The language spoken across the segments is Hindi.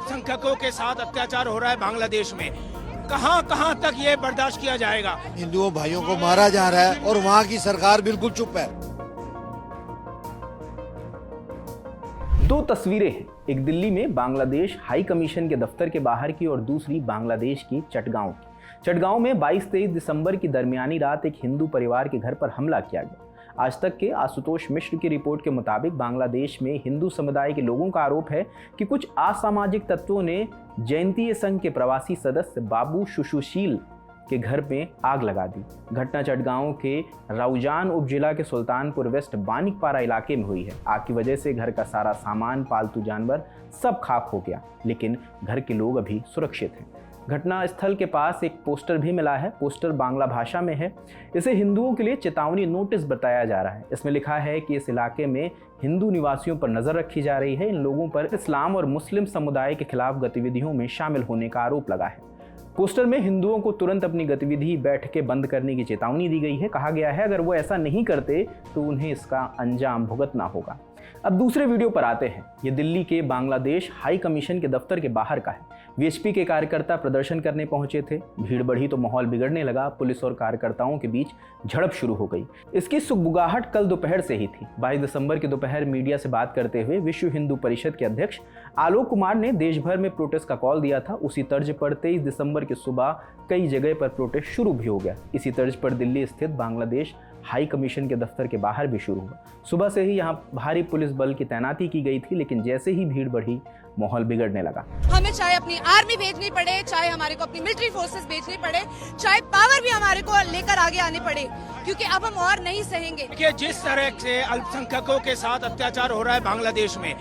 अल्पसंख्यकों के साथ अत्याचार हो रहा है बांग्लादेश में, कहां कहां तक ये बर्दाश्त किया जाएगा। हिंदुओं भाइयों को मारा जा रहा है और वहाँ की सरकार बिल्कुल चुप है। दो तस्वीरें हैं, एक दिल्ली में बांग्लादेश हाई कमीशन के दफ्तर के बाहर की और दूसरी बांग्लादेश की चटगांव की। चटगांव में 22-23 दिसंबर की दरमियानी रात एक हिंदू परिवार के घर पर हमला किया गया। आज तक के आशुतोष मिश्र की रिपोर्ट के मुताबिक बांग्लादेश में हिंदू समुदाय के लोगों का आरोप है कि कुछ असामाजिक तत्वों ने जयंतीय संघ के प्रवासी सदस्य बाबू सुशील के घर में आग लगा दी। घटना चटगांव के राउजान उपजिला के सुल्तानपुर वेस्ट बानिकपारा इलाके में हुई है। आग की वजह से घर का सारा सामान, पालतू जानवर सब खाक हो गया, लेकिन घर के लोग अभी सुरक्षित हैं। घटना स्थल के पास एक पोस्टर भी मिला है। पोस्टर बांग्ला भाषा में है। इसे हिंदुओं के लिए चेतावनी नोटिस बताया जा रहा है। इसमें लिखा है कि इस इलाके में हिंदू निवासियों पर नजर रखी जा रही है। इन लोगों पर इस्लाम और मुस्लिम समुदाय के खिलाफ गतिविधियों में शामिल होने का आरोप लगा है। पोस्टर में हिंदुओं को तुरंत अपनी गतिविधि बैठकें बंद करने की चेतावनी दी गई है। कहा गया है अगर वो ऐसा नहीं करते तो उन्हें इसका अंजाम भुगतना होगा। अब दूसरे वीडियो पर आते हैं। ये दिल्ली के बांग्लादेश हाई कमीशन के दफ्तर के बाहर का है। वीएचपी के कार्यकर्ता प्रदर्शन करने पहुंचे थे। भीड़ बढ़ी तो माहौल बिगड़ने लगा। पुलिस और कार्यकर्ताओं के बीच झड़प शुरू हो गई। इसकी सुगबुगाहट कल दोपहर से ही थी। 22 दिसंबर की दोपहर मीडिया से बात करते हुए विश्व हिंदू परिषद के अध्यक्ष आलोक कुमार ने देश भर में प्रोटेस्ट का कॉल दिया था। उसी तर्ज पर 23 दिसंबर की सुबह कई जगह पर प्रोटेस्ट शुरू भी हो गया। इसी तर्ज पर दिल्ली स्थित बांग्लादेश हाई कमीशन के दफ्तर के बाहर भी शुरू हुआ। सुबह से ही यहाँ भारी पुलिस बल की तैनाती की गई थी, लेकिन जैसे ही भीड़ बढ़ी माहौल बिगड़ने लगा। हमें चाहे अपनी आर्मी भेजनी पड़े, चाहे हमारे को अपनी मिलिट्री फोर्सेस भेजनी पड़े, चाहे पावर भी हमारे को लेकर आगे आने पड़े, क्योंकि अब हम और नहीं सहेंगे। देखिए, जिस तरह से अल्पसंख्यकों के साथ अत्याचार हो रहा है बांग्लादेश में,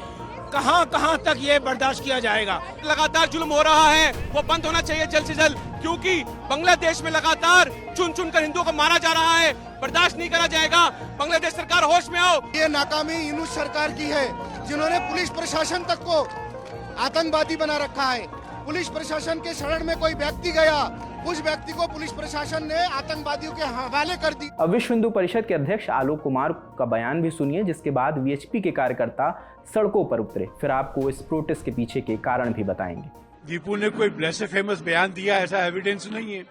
कहां कहां तक ये बर्दाश्त किया जाएगा। लगातार जुल्म हो रहा है, वो बंद होना चाहिए जल्द से जल्द, क्योंकि बांग्लादेश में लगातार चुन चुन कर हिंदुओं को मारा जा रहा है। बर्दाश्त नहीं करा जाएगा। बांग्लादेश सरकार होश में आओ। ये नाकामी यूनुस सरकार की है, जिन्होंने पुलिस प्रशासन तक को आतंकवादी बना रखा है। पुलिस प्रशासन के शरण में कोई व्यक्ति गया, उस व्यक्ति को पुलिस प्रशासन ने आतंकवादियों के हवाले कर दी। अब विश्व हिंदू परिषद के अध्यक्ष आलोक कुमार का बयान भी सुनिए, जिसके बाद वीएचपी के कार्यकर्ता सड़कों पर उतरे। फिर आपको इस प्रोटेस्ट के पीछे के कारण भी बताएंगे। दीपू ने कोई ब्लेसेफेमस बयान दिया, ऐसा एविडेंस नहीं है।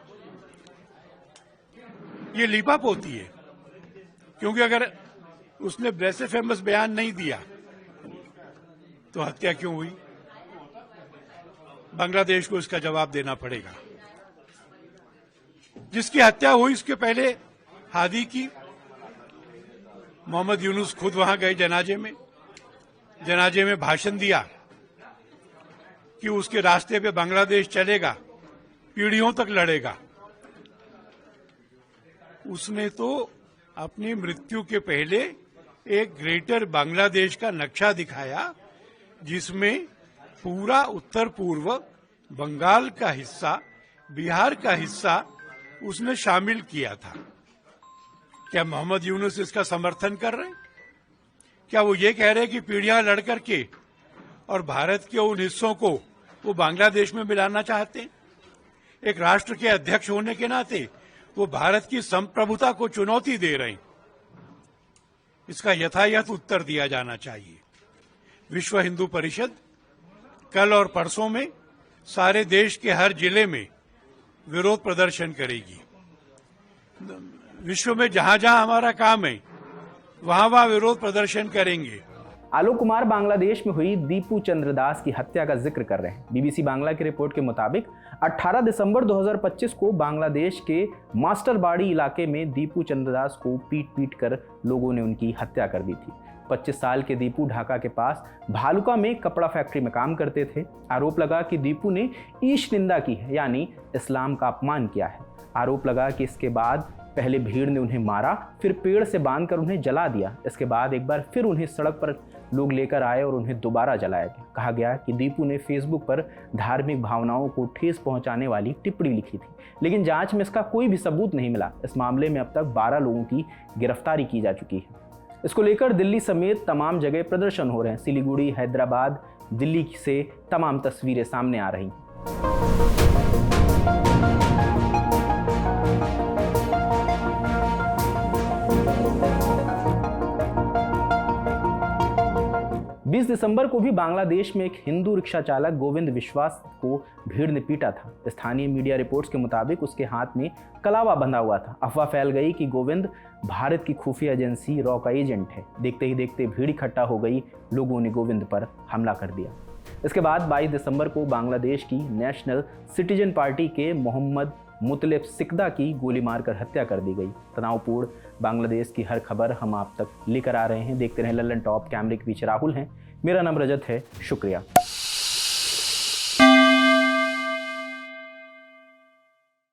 ये लीपाप होती है, क्योंकि अगर उसने ब्लेसेफेमस बयान नहीं दिया तो हत्या क्यों हुई? बांग्लादेश को इसका जवाब देना पड़ेगा। जिसकी हत्या हुई उसके पहले हादी की, मोहम्मद यूनुस खुद वहां गए जनाजे में भाषण दिया कि उसके रास्ते पे बांग्लादेश चलेगा, पीढ़ियों तक लड़ेगा। उसने तो अपनी मृत्यु के पहले एक ग्रेटर बांग्लादेश का नक्शा दिखाया, जिसमें पूरा उत्तर पूर्व बंगाल का हिस्सा, बिहार का हिस्सा उसने शामिल किया था। क्या मोहम्मद यूनुस इसका समर्थन कर रहे हैं? क्या वो ये कह रहे हैं कि पीढ़ियां लड़ करके और भारत के उन हिस्सों को वो बांग्लादेश में मिलाना चाहते हैं? एक राष्ट्र के अध्यक्ष होने के नाते वो भारत की संप्रभुता को चुनौती दे रहे हैं। इसका यथायथ उत्तर दिया जाना चाहिए। विश्व हिंदू परिषद कल और परसों में सारे देश के हर जिले में विरोध प्रदर्शन करेगी। विश्व में जहां जहां हमारा काम है वहां विरोध प्रदर्शन करेंगे। आलोक कुमार बांग्लादेश में हुई दीपू चंद्र दास की हत्या का जिक्र कर रहे हैं। बीबीसी बांग्ला की रिपोर्ट के मुताबिक 18 दिसंबर 2025 को बांग्लादेश के मास्टरबाड़ी इलाके में दीपू चंद्र दास को पीट कर लोगों ने उनकी हत्या कर दी थी। 25 साल के दीपू ढाका के पास भालुका में कपड़ा फैक्ट्री में काम करते थे। आरोप लगा कि दीपू ने ईश निंदा की है, यानी इस्लाम का अपमान किया है। आरोप लगा कि इसके बाद पहले भीड़ ने उन्हें मारा, फिर पेड़ से बांधकर उन्हें जला दिया। इसके बाद एक बार फिर उन्हें सड़क पर लोग लेकर आए और उन्हें दोबारा जलाया गया। कहा गया कि दीपू ने फेसबुक पर धार्मिक भावनाओं को ठेस पहुंचाने वाली टिप्पणी लिखी थी, लेकिन जांच में इसका कोई भी सबूत नहीं मिला। इस मामले में अब तक 12 लोगों की गिरफ्तारी की जा चुकी है। इसको लेकर दिल्ली समेत तमाम जगह प्रदर्शन हो रहे हैं। सिलीगुड़ी, हैदराबाद, दिल्ली से तमाम तस्वीरें सामने आ रही हैं। 20 दिसंबर को भी बांग्लादेश में एक हिंदू रिक्शा चालक गोविंद विश्वास को भीड़ ने पीटा था। स्थानीय मीडिया रिपोर्ट्स के मुताबिक उसके हाथ में कलावा बंधा हुआ था। अफवाह फैल गई कि गोविंद भारत की खुफिया एजेंसी रॉ का एजेंट है। देखते ही देखते भीड़ इकट्ठा हो गई, लोगों ने गोविंद पर हमला कर दिया। इसके बाद 22 दिसंबर को बांग्लादेश की नेशनल सिटीजन पार्टी के मोहम्मद मुतलिब सिकदा की गोली मारकर हत्या कर दी गई। तनावपूर्ण बांग्लादेश की हर खबर हम आप तक लेकर आ रहे हैं। देखते रहें लल्लन टॉप। कैमरे के पीछे राहुल हैं, मेरा नाम रजत है। शुक्रिया।